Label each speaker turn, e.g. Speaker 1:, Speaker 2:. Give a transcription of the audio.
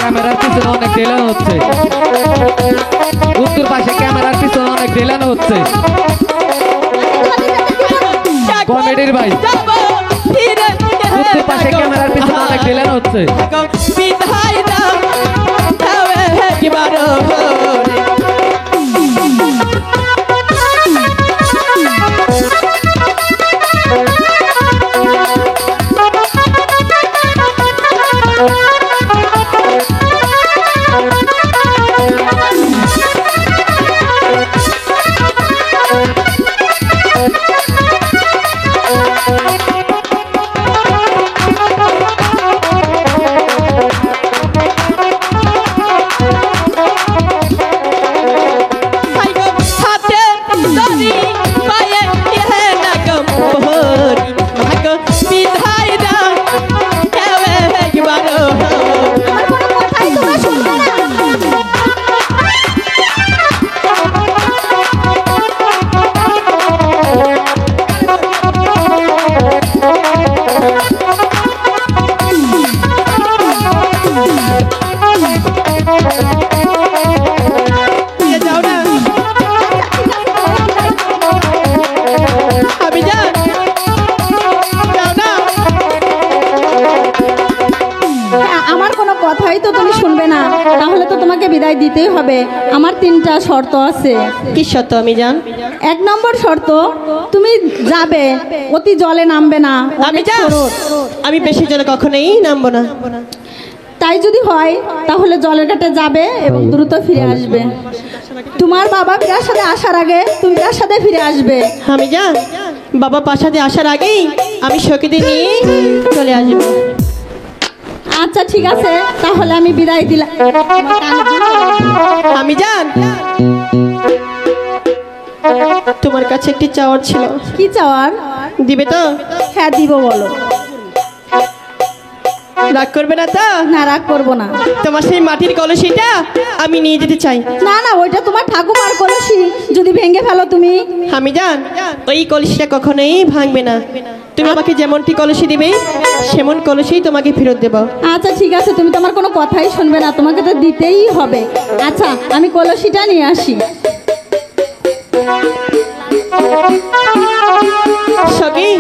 Speaker 1: ক্যামেরার পিছনে অনেক ডেলানো হচ্ছে, উত্তর পাশে ক্যামেরার পিছনে অনেক ডেলানো হচ্ছে। কমেডির ভাই উত্তর পাশে ক্যামেরার পিছনে অনেক ডেলানো হচ্ছে।
Speaker 2: বিদায় দিতেই হবে। আমার তিনটা শর্ত আছে।
Speaker 3: কি শর্ত আমি জান?
Speaker 2: এক নম্বর শর্ত, তুমি যাবে, অতি জলে নামবে না।
Speaker 3: আমি বেশি জলে কখনোই নামবো না।
Speaker 2: তাই যদি হয় তাহলে জলের ঘাটে যাবে এবং দ্রুত ফিরে আসবে। তোমার বাবা প্রাসাদে আসার আগে তুমি প্রাসাদে ফিরে আসবে।
Speaker 3: আমি জান বাবা প্রাসাদে আসার আগেই আমি সখীদের নিয়ে চলে আসবো।
Speaker 2: আচ্ছা ঠিক আছে, তাহলে আমি বিদায় দিলাম।
Speaker 3: আমি জান তোমার কাছে একটি চাওয়ার ছিল।
Speaker 2: কি চাওয়ার?
Speaker 3: দিবে তো?
Speaker 2: হ্যাঁ দিব, বলো।
Speaker 3: রাগ করবে না তো?
Speaker 2: না, রাগ করবো না।
Speaker 3: তোমার সেই মাটির কলসিটা আমি নিয়ে যেতে চাই।
Speaker 2: না না, ওইটা তোমার ঠাকুমার কলসি, যদি ভেঙে ফেলো তুমি।
Speaker 3: আমি জান ওই কলসিটা কখনোই ভাঙবে না। তুমি আমাকে যেমনটি কলসি দিবে সেমন কলসি তোমাকে ফেরত দেব।
Speaker 2: আচ্ছা ঠিক আছে, তুমি তো আমার কোনো কথাই শুনবে না, তোমাকে তো দিতেই হবে। আচ্ছা আমি কলসিটা নিয়ে আসি।
Speaker 3: সখী